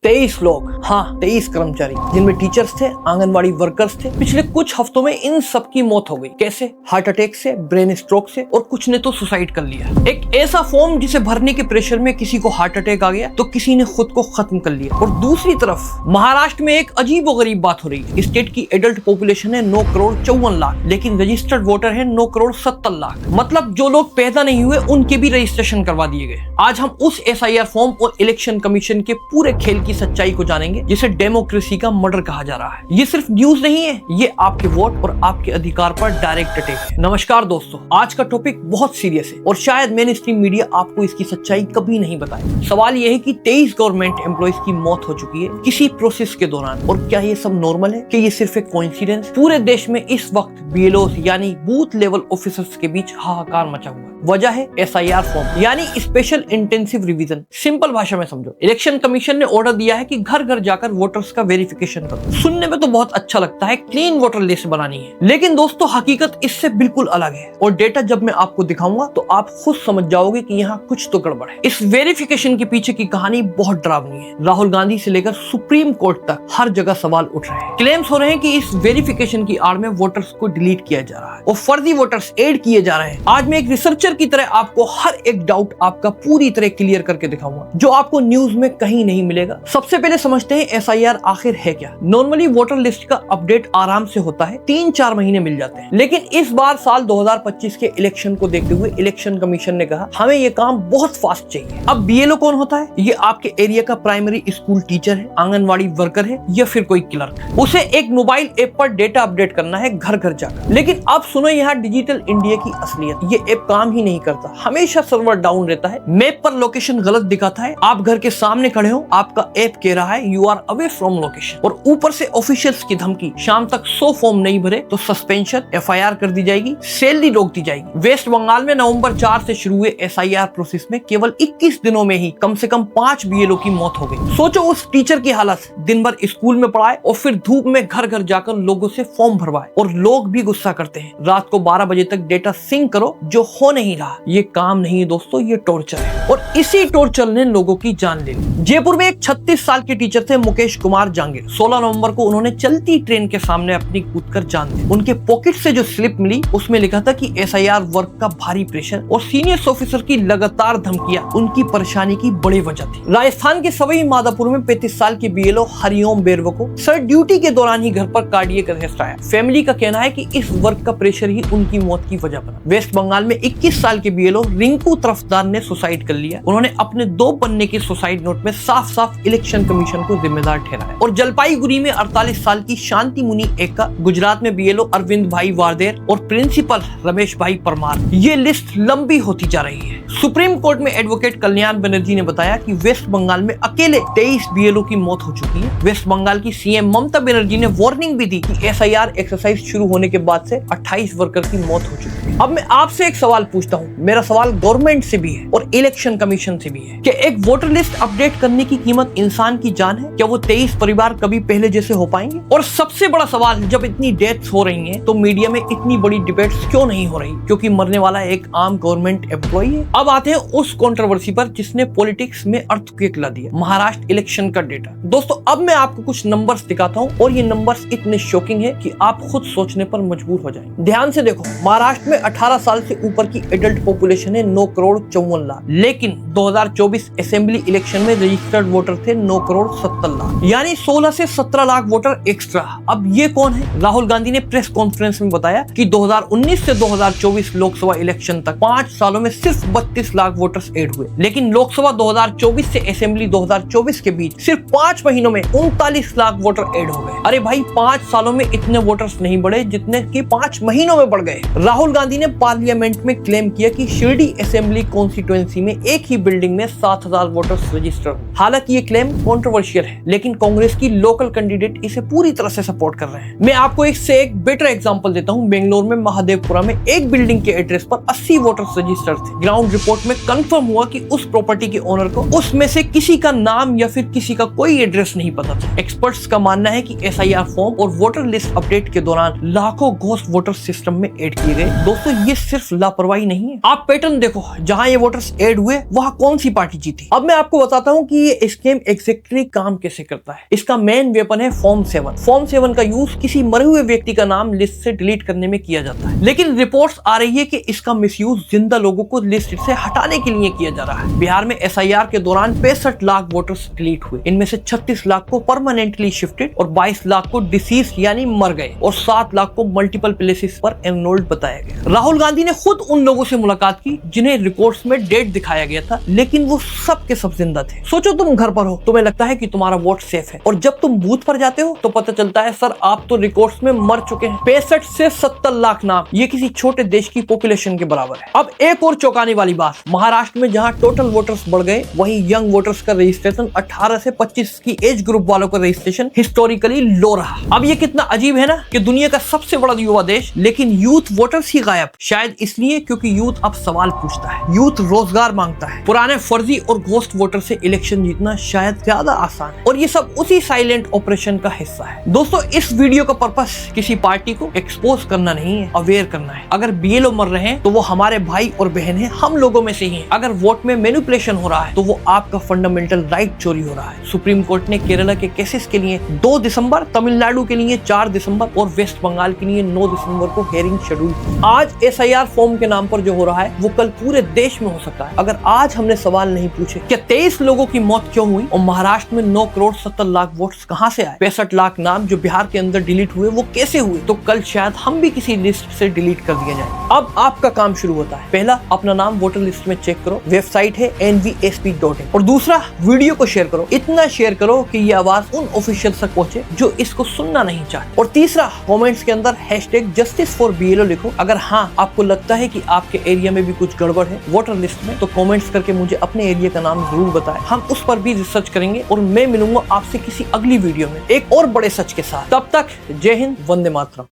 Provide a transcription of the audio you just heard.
23 लोग, हाँ 23 कर्मचारी, जिनमें टीचर्स थे, आंगनवाड़ी वर्कर्स थे। पिछले कुछ हफ्तों में इन सब की मौत हो गई। कैसे? हार्ट अटैक से, ब्रेन स्ट्रोक से, और कुछ ने तो सुसाइड कर लिया। एक ऐसा फॉर्म जिसे भरने के प्रेशर में किसी को हार्ट अटैक आ गया तो किसी ने खुद को खत्म कर लिया। और दूसरी तरफ महाराष्ट्र में एक अजीब व गरीब बात हो रही है। स्टेट की एडल्ट पॉपुलेशन है 9 करोड़ 54 लाख, लेकिन रजिस्टर्ड वोटर है 9 करोड़ 70 लाख। मतलब जो लोग पैदा नहीं हुए उनके भी रजिस्ट्रेशन करवा दिए गए। आज हम उस SIR फॉर्म और इलेक्शन कमीशन के पूरे खेल की सच्चाई को जानेंगे, जिसे डेमोक्रेसी का मर्डर कहा जा रहा है। ये सिर्फ न्यूज नहीं है, ये आपके वोट और आपके अधिकार पर डायरेक्ट अटैक है। नमस्कार दोस्तों, आज का टॉपिक बहुत सीरियस है और शायद मेन स्ट्रीम मीडिया आपको इसकी सच्चाई कभी नहीं बताए। सवाल यह है कि 23 गवर्नमेंट एम्प्लॉइज की मौत हो चुकी है किसी प्रोसेस के दौरान, और क्या ये सब नॉर्मल है? कि ये सिर्फ एक कोइंसिडेंस? पूरे देश में इस वक्त BLOs यानी बूथ लेवल ऑफिसर्स के बीच हाहाकार मचा हुआ है। वजह है SIR फॉर्म यानी स्पेशल इंटेंसिव रिवीजन। सिंपल भाषा में समझो, इलेक्शन कमीशन ने ऑर्डर दिया है कि घर घर जाकर वोटर्स का वेरिफिकेशन करो। सुनने में तो बहुत अच्छा लगता है, क्लीन वोटर लिस्ट बनानी है, लेकिन दोस्तों हकीकत इससे बिल्कुल अलग है। और डेटा जब मैं आपको दिखाऊंगा तो आप खुद समझ जाओगे कि यहाँ कुछ तो गड़बड़ है। इस वेरिफिकेशन के पीछे की कहानी बहुत डरावनी है। राहुल गांधी से लेकर सुप्रीम कोर्ट तक हर जगह सवाल उठ रहे हैं। क्लेम्स हो रहे हैं कि इस वेरिफिकेशन की आड़ में वोटर्स को डिलीट किया जा रहा है और फर्जी वोटर्स ऐड किए जा रहे हैं। आज मैं एक रिसर्चर की तरह आपको हर एक डाउट आपका पूरी तरह क्लियर करके दिखाऊंगा, जो आपको न्यूज में कहीं नहीं मिलेगा। सबसे पहले समझते हैं SIR आखिर है क्या। नॉर्मली वोटर लिस्ट का अपडेट आराम से होता है, 3-4 महीने मिल जाते हैं, लेकिन इस बार साल 2025 के इलेक्शन को देखते हुए इलेक्शन कमीशन ने कहा हमें ये काम बहुत फास्ट चाहिए। अब BLO कौन होता है? ये आपके एरिया का प्राइमरी स्कूल टीचर है, आंगनवाड़ी वर्कर है, या फिर कोई क्लर्क। उसे एक मोबाइल ऐप पर डेटा अपडेट करना है घर घर जाकर। लेकिन अब सुनो यहाँ डिजिटल इंडिया की असलियत। ये ऐप काम ही नहीं करता, हमेशा सर्वर डाउन रहता है, मैप पर लोकेशन गलत दिखाता है, आप घर के सामने खड़े हो, आपका ऐप कह रहा है you are away from location, और ऊपर से ऑफिशियल्स की धमकी, शाम तक 100 फॉर्म नहीं भरे तो सस्पेंशन, FIR कर दी जाएगी, सैलरी रोक दी जाएगी। वेस्ट बंगाल में नवंबर 4 से शुरू हुए SIR प्रोसेस में केवल 21 दिनों में ही कम से कम 5 BLO की मौत हो गई। सोचो उस टीचर की हालत, दिन भर स्कूल में पढ़ाए और फिर धूप में घर घर जाकर लोगों से फॉर्म भरवाए, और लोग भी गुस्सा करते हैं। रात को 12 बजे तक डेटा सिंक करो, जो हो नहीं रहा। ये काम नहीं है दोस्तों, ये टॉर्चर है, और इसी टॉर्चर ने लोगों की जान ले ली। जयपुर में एक 36 साल के टीचर थे मुकेश कुमार जांगिर। 16 नवंबर को उन्होंने चलती ट्रेन के सामने अपनी कूदकर जान दी। उनके पॉकेट से जो स्लिप मिली उसमें लिखा था कि SIR वर्क का भारी प्रेशर और सीनियर ऑफिसर की लगातार धमकियां उनकी परेशानी की बड़ी वजह थी। राजस्थान के सवाई माधोपुर में 35 साल के BLO हरिओम बेरवा को सर ड्यूटी के दौरान ही घर पर कार्डियक अरेस्ट आया। फैमिली का कहना है कि इस वर्क का प्रेशर ही उनकी मौत की वजह बना। वेस्ट बंगाल में 21 साल के BLO रिंकू तरफदार ने सुसाइड कर लिया। उन्होंने अपने 2 पन्ने के सुसाइड नोट में साफ साफ इलेक्शन कमीशन को जिम्मेदार ठहराया। और जलपाईगुड़ी में 48 साल की शांति मुनि एक्का, गुजरात में BLO अरविंद भाई वारदेर और प्रिंसिपल रमेश भाई परमार। ये लिस्ट लंबी होती जा रही है। सुप्रीम कोर्ट में एडवोकेट कल्याण बनर्जी ने बताया कि वेस्ट बंगाल में अकेले 23 BLO की मौत हो चुकी है। वेस्ट बंगाल की CM ममता बनर्जी ने वार्निंग भी दी कि SIR एक्सरसाइज शुरू होने के बाद से 28 वर्कर की मौत हो चुकी है। अब मैं आपसे एक सवाल पूछता हूँ, मेरा सवाल गवर्नमेंट से भी है और इलेक्शन कमीशन से भी है, कि एक वोटर लिस्ट अपडेट करने की कीमत इंसान की जान है? क्या वो 23 परिवार कभी पहले जैसे हो पाएंगे? और सबसे बड़ा सवाल, जब इतनी डेथ्स हो रही हैं, तो मीडिया में इतनी बड़ी डिबेट्स क्यों नहीं हो रही? क्योंकि मरने वाला एक आम गवर्नमेंट एम्प्लॉय है। अब आते हैं उस कंट्रोवर्सी पर जिसने पॉलिटिक्स में अर्थक्वेक ला दिया, महाराष्ट्र इलेक्शन का डेटा। दोस्तों अब मैं आपको कुछ नंबर्स दिखाता हूँ, और ये नंबर्स इतने शॉकिंग है कि आप खुद सोचने पर मजबूर हो जाएंगे। ध्यान से देखो, महाराष्ट्र में 18 साल से ऊपर की एडल्ट पॉपुलेशन है 9 करोड़ 54 लाख, लेकिन 2024 असेंबली इलेक्शन में रजिस्टर्ड वोटर थे 9 करोड़ 70 लाख, यानी 16 से 17 लाख वोटर एक्स्ट्रा। अब ये कौन है? राहुल गांधी ने प्रेस कॉन्फ्रेंस में बताया कि 2019 से 2024 लोकसभा इलेक्शन तक 5 सालों में सिर्फ 32 लाख वोटर्स ऐड हुए, लेकिन लोकसभा 2024 से असेंबली 2024 के बीच सिर्फ 5 महीनों में 39 लाख वोटर ऐड हो गए। अरे भाई, 5 सालों में इतने वोटर्स नहीं बढ़े जितने कि 5 महीनों में बढ़ गए। राहुल गांधी ने पार्लियामेंट में क्लेम किया कि शिरडी असेंबली कॉन्स्टिट्यूएंसी में एक ही बिल्डिंग में 7,000 वोटर्स रजिस्टर। हालांकि ये क्लेम कंट्रोवर्शियल है, लेकिन कांग्रेस की लोकल कैंडिडेट इसे पूरी तरह से सपोर्ट कर रहे हैं। मैं आपको एक से एक बेटर एग्जांपल देता हूं। बेंगलोर में महादेवपुरा में एक बिल्डिंग के एड्रेस पर 80 वोटर्स रजिस्टर थे। ग्राउंड रिपोर्ट में कंफर्म हुआ कि उस प्रॉपर्टी के ओनर को उसमें से किसी का नाम या फिर किसी का कोई एड्रेस नहीं पता था। एक्सपर्ट्स का मानना है कि SIR फॉर्म और वोटर लिस्ट अपडेट के दौरान लाखों घोस्ट वोटर सिस्टम में ऐड किए गए। दोस्तों ये सिर्फ लापरवाही नहीं है, आप पैटर्न देखो। जहां ये वोटर्स ऐड हुए वहां कौन सी पार्टी जीती। अब मैं आपको बताता हूँ कि ये स्कीम एग्जैक्टली काम कैसे करता है। इसका मेन वेपन है फॉर्म 7। फॉर्म 7 का यूज किसी मरे हुए व्यक्ति का नाम लिस्ट से डिलीट करने में किया जाता है, लेकिन रिपोर्ट्स आ रही है कि इसका मिसयूज जिंदा लोगों को लिस्ट से हटाने के लिए किया जा रहा है। बिहार में SIR के दौरान 65 लाख वोटर्स डिलीट हुए। इनमें से 36 लाख को परमानेंटली शिफ्टेड और 22 लाख को डिसीज यानी मर गए और 7 लाख को मल्टीपल प्लेसेस पर एनरोल्ड बताया गया। राहुल गांधी ने खुद उन लोगों से मुलाकात की जिन्हें रिपोर्ट्स में डेट दिखाया गया था, लेकिन वो सब के सब जिंदा थे। सोचो तुम घर पर हो, तुम्हें लगता है कि तुम्हारा वोट सेफ है, और जब तुम बूथ पर जाते हो तो पता चलता है सर आप तो रिकॉर्ड्स में मर चुके हैं। 65 से 70 लाख नाम, ये किसी छोटे देश की पॉपुलेशन के बराबर है। अब एक और चौंकाने वाली बात, महाराष्ट्र में जहां टोटल वोटर्स बढ़ गए, वहीं यंग वोटर्स का रजिस्ट्रेशन 18 से 25 की एज ग्रुप वालों का रजिस्ट्रेशन हिस्टोरिकली लो रहा। अब ये कितना अजीब है ना कि दुनिया का सबसे बड़ा युवा देश, लेकिन यूथ वोटर्स ही गायब। शायद इसलिए क्योंकि यूथ अब सवाल पूछता है, यूथ रोजगार मांगता है। पुराने फर्जी और घोस्ट वोटर से इलेक्शन जीतना शायद ज्यादा आसान है, और ये सब उसी साइलेंट ऑपरेशन का हिस्सा है। दोस्तों, इस वीडियो का पर्पस किसी पार्टी को एक्सपोज करना नहीं है, अवेयर करना है। अगर BLO मर रहे हैं तो वो हमारे भाई और बहन है, हम लोगों में से ही है। अगर वोट में मैनिपुलेशन हो रहा है तो वो आपका फंडामेंटल राइट चोरी हो रहा है। सुप्रीम कोर्ट ने केरला के केसेस के लिए 2 दिसंबर, तमिलनाडु के लिए 4 दिसंबर और वेस्ट बंगाल के लिए 9 दिसंबर को हियरिंग शेड्यूल की। आज SIR फॉर्म के नाम पर जो हो रहा है वो कल पूरे देश में हो सकता है। अगर आज हमने सवाल नहीं पूछे क्या 23 लोगों की मौत क्यों हुई और महाराष्ट्र में 9 करोड़ 70 लाख वोट्स कहां से आए, 65 लाख नाम जो बिहार के अंदर डिलीट हुए वो कैसे हुए, तो कल शायद हम भी किसी लिस्ट से डिलीट कर दिया जाए। अब आपका काम शुरू होता है। पहला, अपना नाम वोटर लिस्ट में चेक करो, वेबसाइट है nvsp.in, और दूसरा, वीडियो को शेयर करो, इतना शेयर करो कि ये आवाज उन ऑफिशियल तक पहुंचे जो इसको सुनना नहीं चाहते। और तीसरा, कमेंट्स के अंदर #justice4BLO लिखो। अगर हाँ आपको लगता है कि आपके एरिया में भी कुछ गड़बड़ है वोटर लिस्ट में, तो कमेंट्स करके मुझे अपने एरिया का नाम जरूर बताएं। हम उस पर भी रिसर्च करेंगे और मैं मिलूंगा आपसे किसी अगली वीडियो में एक और बड़े सच के साथ। तब तक जय हिंद, वंदे मातरम।